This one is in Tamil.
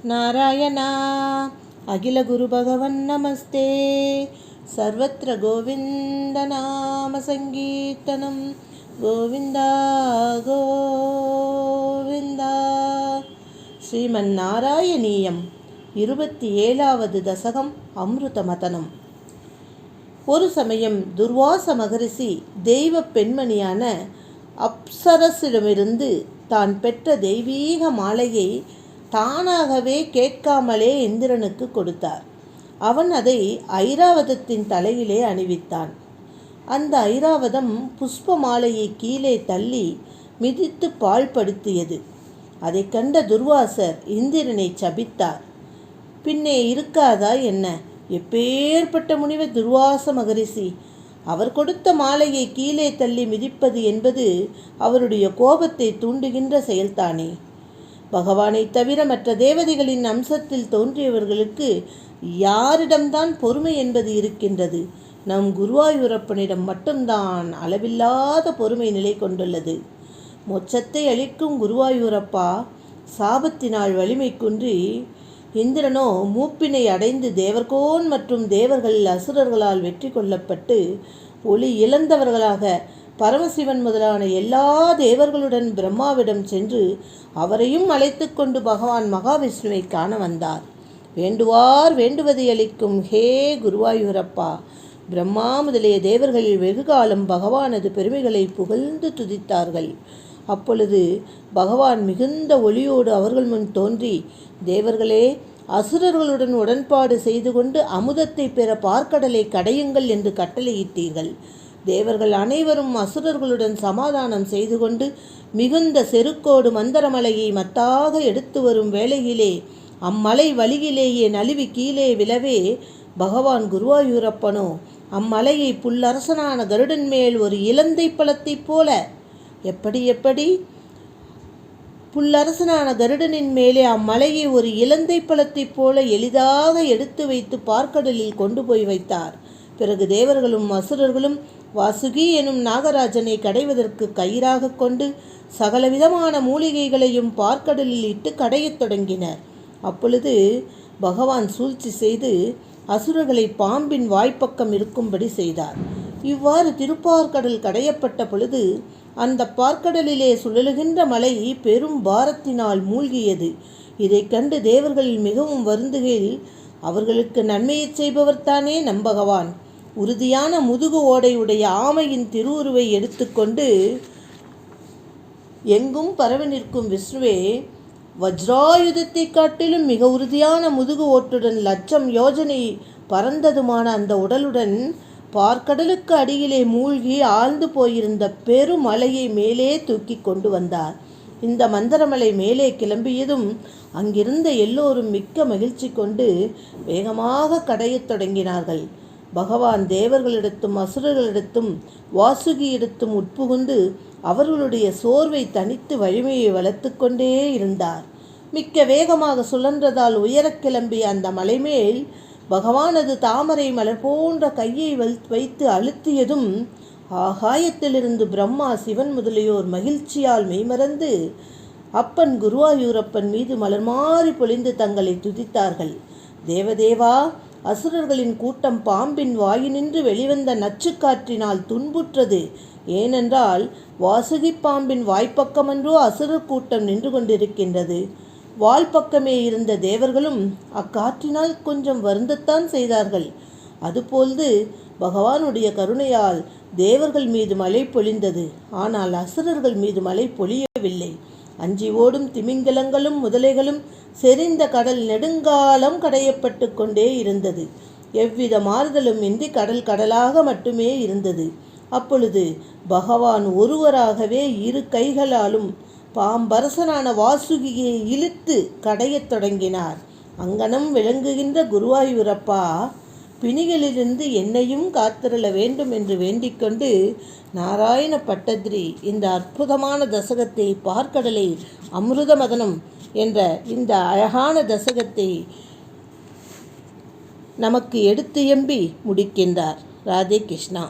நாராயணா அகில குரு பகவன் நமஸ்தே. சர்வத்ர கோவிந்த நாம சங்கீர்த்தனம் கோவிந்தா கோவிந்தா. ஸ்ரீமன் நாராயணீயம் 27வது தசகம் அமிர்த மதனம். ஒரு சமயம் துர்வாச மகரிஷி தெய்வ பெண்மணியான அப்சரசிடமிருந்து தான் பெற்ற தெய்வீக மாலையை தானாகவே கேட்காமலே இந்திரனுக்கு கொடுத்தார். அவன் அதை ஐராவதத்தின் தலையிலே அணிவித்தான். அந்த ஐராவதம் புஷ்ப மாலையை கீழே தள்ளி மிதித்து பாழ்படுத்தியது. அதை கண்ட துர்வாசர் இந்திரனை சபித்தார். பின்னே இருக்காதா என்ன? எப்பேற்பட்ட முனிவர் துர்வாச மகரிஷி! அவர் கொடுத்த மாலையை கீழே தள்ளி மிதிப்பது என்பது அவருடைய கோபத்தை தூண்டுகின்ற செயல்தானே. பகவானை தவிர மற்ற தேவதைகளின் அம்சத்தில் தோன்றியவர்களுக்கு யாரிடம்தான் பொறுமை என்பது இருக்கின்றது? நம் குருவாயூரப்பனிடம் மட்டும்தான் அளவில்லாத பொறுமை நிலை கொண்டுள்ளது. மோட்சத்தை அளிக்கும் குருவாயூரப்பா சாபத்தினால் வலிமை குன்றி இந்திரனோ மூப்பினை அடைந்து தேவர்கோன் மற்றும் தேவர்கள் அசுரர்களால் வெற்றி கொள்ளப்பட்டு ஒளி இழந்தவர்களாக பரமசிவன் முதலான எல்லா தேவர்களுடன் பிரம்மாவிடம் சென்று அவரையும் அழைத்து கொண்டு பகவான் மகாவிஷ்ணுவை காண வந்தார். வேண்டுவார் வேண்டுவதை அளிக்கும் ஹே குருவாயூரப்பா! பிரம்மா முதலிய தேவர்களில் வெகுகாலம் பகவானது பெருமைகளை புகழ்ந்து துதித்தார்கள். அப்பொழுது பகவான் மிகுந்த ஒளியோடு அவர்கள் முன் தோன்றி, தேவர்களே, அசுரர்களுடன் உடன்பாடு செய்து கொண்டு அமுதத்தை பெற பார்க்கடலை கடையுங்கள் என்று கட்டளையிட்டீர்கள். தேவர்கள் அனைவரும் அசுரர்களுடன் சமாதானம் செய்து கொண்டு மிகுந்த செருக்கோடு மந்தரமலையை மத்தாக எடுத்து வரும் வேளையிலே அம்மலை வழியிலேயே நழுவி கீழே விழவே பகவான் குருவாயூரப்பனோ அம்மலையை புல்லரசனான கருடன் மேல் ஒரு இலந்தை பழத்தைப் போல எப்படி புல்லரசனான கருடனின் மேலே அம்மலையை ஒரு இலந்தை பழத்தைப் போல எளிதாக எடுத்து வைத்து பார்க்கடலில் கொண்டு போய் வைத்தார். பிறகு தேவர்களும் அசுரர்களும் வாசுகி எனும் நாகராஜனை கடைவதற்கு கயிறாக கொண்டு சகலவிதமான மூலிகைகளையும் பார்க்கடலில் இட்டு கடையத் தொடங்கினர். அப்பொழுது பகவான் சூழ்ச்சி செய்து அசுரர்களை பாம்பின் வாய்ப்பக்கம் இருக்கும்படி செய்தார். இவ்வாறு திருப்பார்கடல் கடையப்பட்ட பொழுது அந்த பார்க்கடலிலே சுழலுகின்ற மலை பெரும் பாரத்தினால் மூழ்கியது. இதை கண்டு தேவர்கள் மிகவும் வருந்துகையில், அவர்களுக்கு நன்மையை செய்பவர்தானே நம் பகவான். உறுதியான முதுகு ஓடையுடைய ஆமையின் திருவுருவை எடுத்துக்கொண்டு எங்கும் பரவி நிற்கும் விஷ்ணுவே, வஜ்ராயுதத்தை காட்டிலும் மிக உறுதியான முதுகு ஓட்டுடன் 1,00,000 யோஜனை பறந்ததுமான அந்த உடலுடன் பார்க்கடலுக்கு அடியிலே மூழ்கி ஆழ்ந்து போயிருந்த பெருமலையை மேலே தூக்கி கொண்டு வந்தார். இந்த மந்தரமலை மேலே கிளம்பியதும் அங்கிருந்த எல்லோரும் மிக்க மகிழ்ச்சி கொண்டு வேகமாக கடையத் தொடங்கினார்கள். பகவான் தேவர்களிடத்தும் அசுரர்களிடத்தும் வாசுகியிடத்தும் உட்புகுந்து அவர்களுடைய சோர்வை தனித்து வலிமையை வளர்த்து கொண்டே இருந்தார். மிக்க வேகமாக சுழன்றதால் உயரக் கிளம்பிய அந்த மலைமேல் பகவானது தாமரை மலர் போன்ற கையை வைத்து அழுத்தியதும் ஆகாயத்திலிருந்து பிரம்மா, சிவன் முதலியோர் மகிழ்ச்சியால் மெய்மறந்து அப்பன் குருவாயூரப்பன் மீது மலர் மாறி பொழிந்து தங்களை துதித்தார்கள். தேவதேவா, அசுரர்களின் கூட்டம் பாம்பின் வாயினின்று வெளிவந்த நச்சுக்காற்றினால் துன்புற்றது. ஏனென்றால் வாசுகி பாம்பின் வாய்ப்பக்கமன்றோ அசுரர் கூட்டம் நின்று கொண்டிருக்கின்றது. வால்பக்கமே இருந்த தேவர்களும் அக்காற்றினால் கொஞ்சம் வருந்தத்தான் செய்தார்கள். அதுபோல்து பகவானுடைய கருணையால் தேவர்கள் மீது மழை பொழிந்தது. ஆனால் அசுரர்கள் மீது மழை பொழியவில்லை. அஞ்சி ஓடும் திமிங்கலங்களும் முதலைகளும் செறிந்த கடல் நெடுங்காலம் கடையப்பட்டு கொண்டே இருந்தது. எவ்வித மாறுதலும் இன்றி கடல் கடலாக மட்டுமே இருந்தது. அப்பொழுது பகவான் ஒருவராகவே 2 கைகளாலும் பாம்பரசனான வாசுகியை இழுத்து கடையத் தொடங்கினார். அங்கனம் விளங்குகின்ற குருவாயூரப்பா, பிணிகளிலிருந்து என்னையும் காத்திருள வேண்டும் என்று வேண்டிக்கொண்டு நாராயண பட்டத்ரி இந்த அற்புதமான தசகத்தை, பார்க்கடலை அமிர்த மதனம் என்ற இந்த அழகான தசகத்தை நமக்கு எடுத்து எம்பி முடிக்கின்றார். ராதே கிருஷ்ணா.